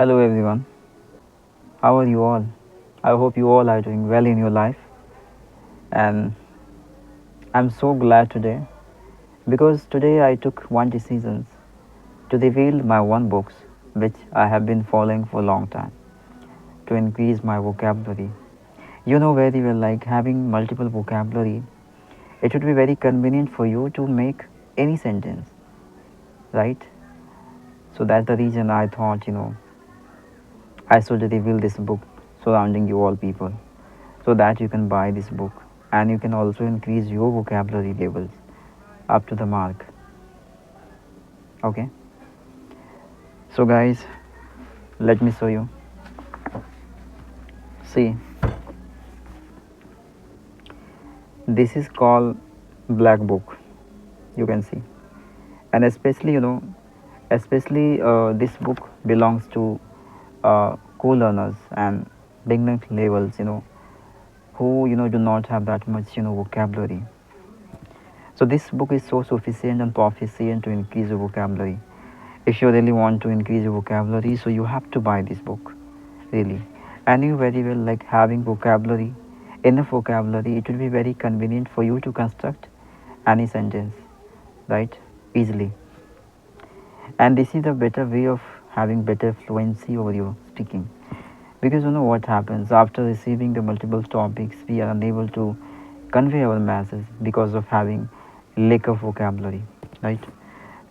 Hello everyone, how are you all? I hope you all are doing well in your life, and I'm so glad today because today I took one decision to reveal my one books which I have been following for a long time to increase my vocabulary. You know very well, like having multiple vocabulary, it would be very convenient for you to make any sentence, right? So that's the reason I thought, I should reveal this book surrounding you all people so that you can buy this book and you can also increase your vocabulary levels up to the mark. Okay, so guys, let me show you. See, this is called black book, you can see, and especially especially this book belongs to co-learners and beginner levels, who do not have that much vocabulary. So this book is so sufficient and proficient to increase your vocabulary. If you really want to increase your vocabulary, so you have to buy this book, really. And you very well, like having vocabulary, enough vocabulary, it will be very convenient for you to construct any sentence, right? Easily. And this is a better way of having better fluency over your speaking. Because you know what happens after receiving the multiple topics, we are unable to convey our message because of having lack of vocabulary, right?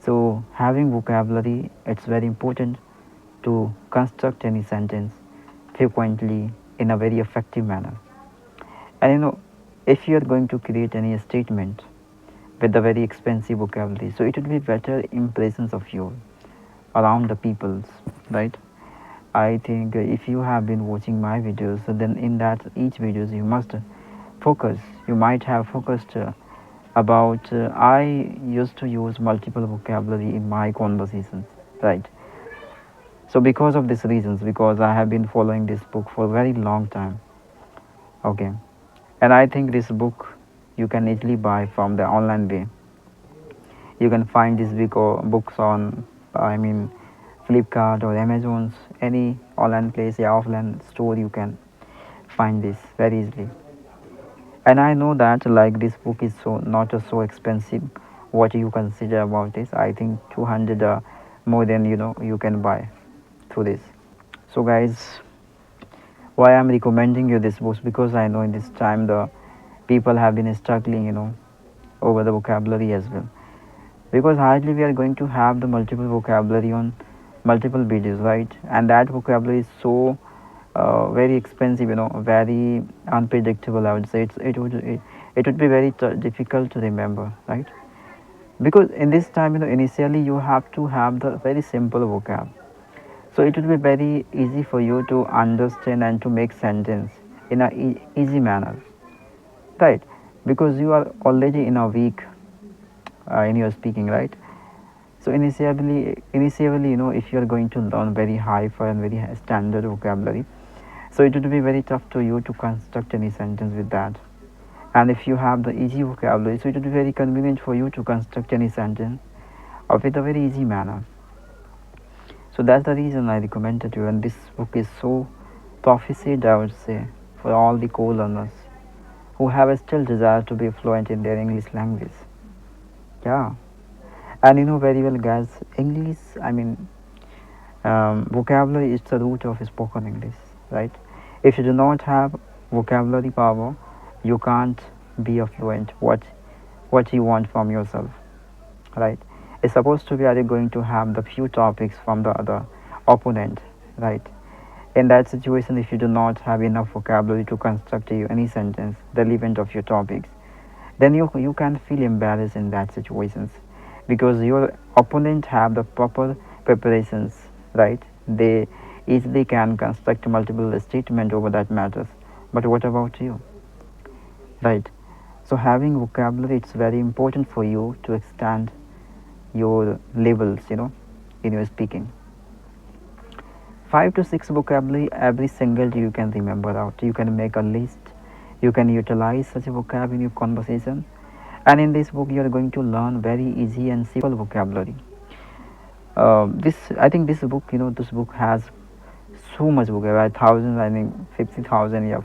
So having vocabulary, it's very important to construct any sentence frequently in a very effective manner. And if you are going to create any statement with a very expensive vocabulary, so it would be better impressions of you around the peoples, right? I think if you have been watching my videos, so then in that each videos you must focus. You might have focused about I used to use multiple vocabulary in my conversations, right? So because of these reasons, because I have been following this book for a very long time, okay, and I think this book you can easily buy from the online way. You can find these books on, I mean, Flipkart or Amazon's, any online place, yeah, offline store. You can find this very easily. And I know that like this book is so not so expensive. What you consider about this? I think 200 more than you can buy through this. So guys, why I'm recommending you this book, because I know in this time the people have been struggling, over the vocabulary as well, because hardly we are going to have the multiple vocabulary on multiple videos, right? And that vocabulary is so very expensive, very unpredictable. I would say it would be very difficult to remember, right? Because in this time, initially you have to have the very simple vocab, so it will be very easy for you to understand and to make sentence in a easy manner, right? Because you are already in a week in your speaking, right? So initially, if you are going to learn very high for and very standard vocabulary, so it would be very tough to you to construct any sentence with that. And if you have the easy vocabulary, so it would be very convenient for you to construct any sentence with a very easy manner. So that's the reason I recommended you, and this book is so proficient, I would say, for all the co-learners who have a still desire to be fluent in their English language. Yeah, and very well, guys, English, I mean, vocabulary is the root of spoken English, right? If you do not have vocabulary power, you can't be a fluent. What you want from yourself, right? It's supposed to be, are you going to have the few topics from the other opponent, right? In that situation, if you do not have enough vocabulary to construct any sentence relevant of your topics, then you can feel embarrassed in that situations, because your opponent have the proper preparations, right? They easily can construct multiple statement over that matters, but what about you, right? So having vocabulary, it's very important for you to extend your levels, in your speaking. 5 to 6 vocabulary every single day you can remember out. You can make a list. You can utilize such a vocab in your conversation. And in this book, you are going to learn very easy and simple vocabulary. This I think this book, this book has so much vocabulary, thousands, I think 50,000, yeah,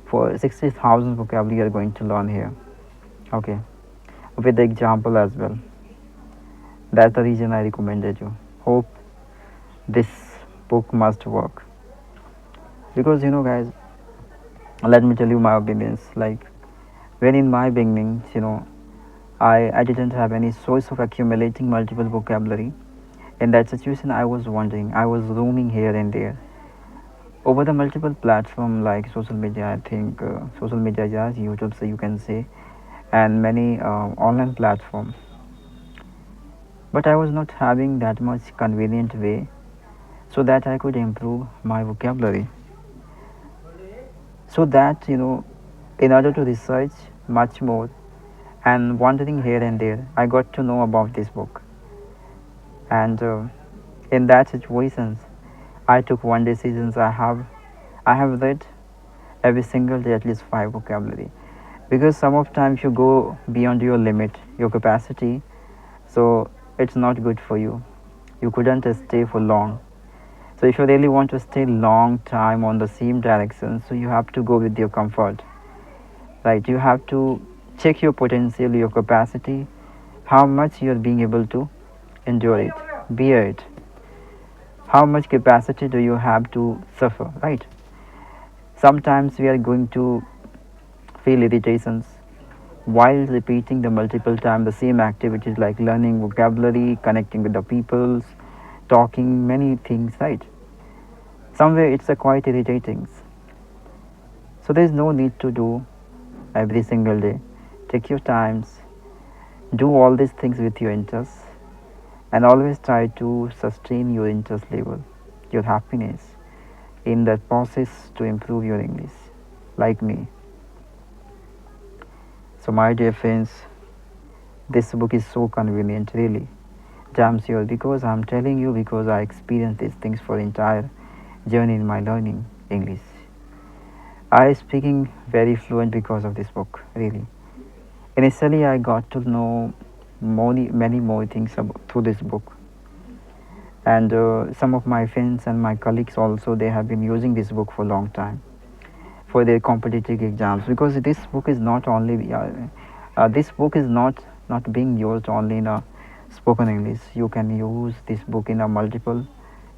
for 60,000 vocabulary you are going to learn here. Okay, with the example as well. That's the reason I recommended you. Hope this book must work. Because guys, let me tell you my opinions. Like, when in my beginnings, I didn't have any source of accumulating multiple vocabulary. In that situation, I was wondering, I was roaming here and there over the multiple platform like social media. I think social media, yes, YouTube, so you can say, and many online platform. But I was not having that much convenient way so that I could improve my vocabulary. So that in order to research much more and wandering here and there, I got to know about this book. And in that situations, I took one decision. I have read every single day at least five vocabulary, because some of times you go beyond your limit, your capacity, so it's not good for you. You couldn't stay for long. So if you really want to stay long time on the same direction, so you have to go with your comfort, right? You have to check your potential, your capacity, how much you are being able to endure it, bear it. How much capacity do you have to suffer, right? Sometimes we are going to feel irritations while repeating the multiple time the same activities like learning vocabulary, connecting with the peoples, talking many things, right? Somewhere it's a quite irritating. So there is no need to do every single day. Take your times, do all these things with your interests, and always try to sustain your interest level, your happiness in that process to improve your English, like me. So, my dear friends, this book is so convenient, really. Damn sure, because I'm telling you, because I experienced these things for entire journey in my learning English. I speaking very fluent because of this book, really. Initially, I got to know many more things through this book, and some of my friends and my colleagues also, they have been using this book for a long time for their competitive exams, because this book is not only this book is not being used only in a spoken English. You can use this book in a multiple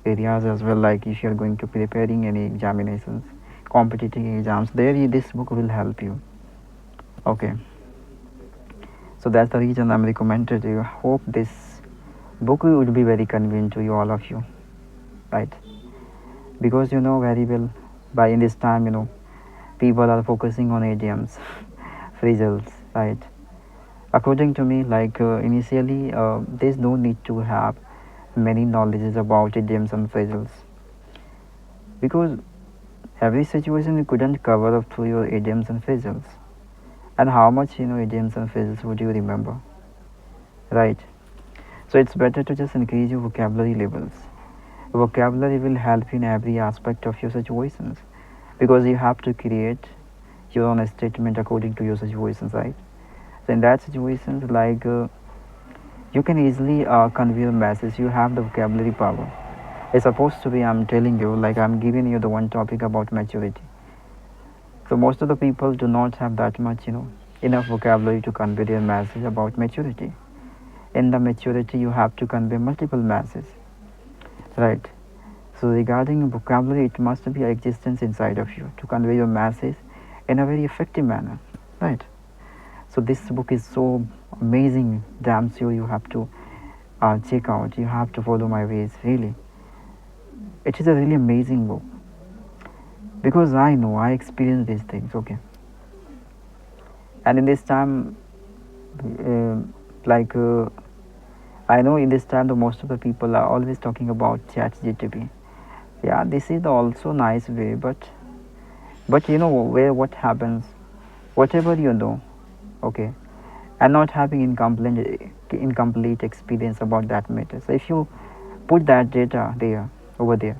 areas as well, like if you are going to preparing any examinations, competitive exams, there this book will help you. Okay, so that's the reason I'm recommended you. Hope this book would be very convenient to you, all of you, right? Because you know very well, by in this time, people are focusing on idioms, phrases, right? According to me, like initially, there's no need to have many knowledges about idioms and phrases, because every situation you couldn't cover up through your idioms and phrases. And how much idioms and phrases would you remember, right? So it's better to just increase your vocabulary levels. Vocabulary will help you in every aspect of your situations, because you have to create your own statement according to your situations, right? So in that situations, like you can easily convey a message. You have the vocabulary power. It's supposed to be, I'm telling you, like I'm giving you the one topic about maturity. So most of the people do not have that much, enough vocabulary to convey their message about maturity. In the maturity, you have to convey multiple messages, right? So regarding vocabulary, it must be existence inside of you to convey your message in a very effective manner, right? So this book is so amazing. Damn sure you have to check out. You have to follow my ways. Really, it is a really amazing book, because I know I experienced these things. Okay, and in this time, uh, like I know in this time, the most of the people are always talking about Chat GTP. Yeah, this is also nice way, but you know where what happens, whatever you know, okay, and not having incomplete experience about that matter. So if you put that data there over there,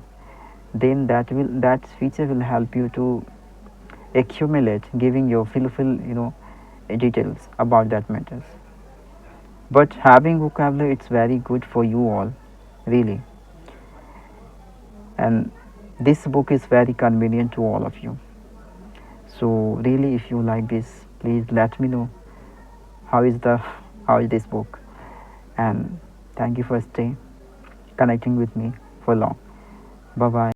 then that feature will help you to accumulate, giving you fulfill details about that matters. But having vocabulary, it's very good for you all, really. And This book is very convenient to all of you. So really, if you like this, please let me know how is the how is this book. And thank you for staying connecting with me for long. Bye bye.